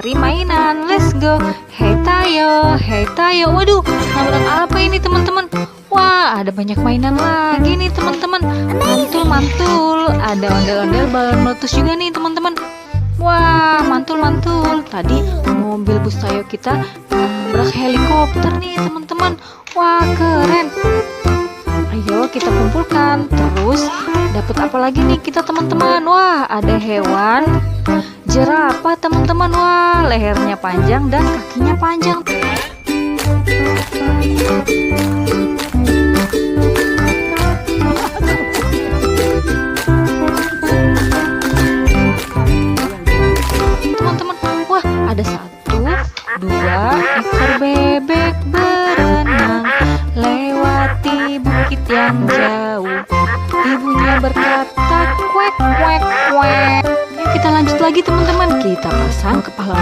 cari mainan. Let's go. Hey Tayo, hey Tayo. Waduh, nabrak apa ini teman-teman? Wah, ada banyak mainan lagi nih teman-teman. Mantul-mantul. Ada ondel-ondel balon meletus juga nih teman-teman. Wah, mantul-mantul. Tadi mobil bus Tayo kita nabrak helikopter nih teman-teman. Wah, keren. Ayo kita kumpulkan. Terus dapat apa lagi nih kita teman-teman? Wah, ada hewan jerapah teman-teman. Wah, lehernya panjang dan kakinya panjang. Teman-teman, wah ada 1, 2 ekor bebek berenang lewati bukit yang jauh. Ibunya berkata, kuek kuek kuek. Yuk kita lanjut lagi teman-teman. Kita pasang kepala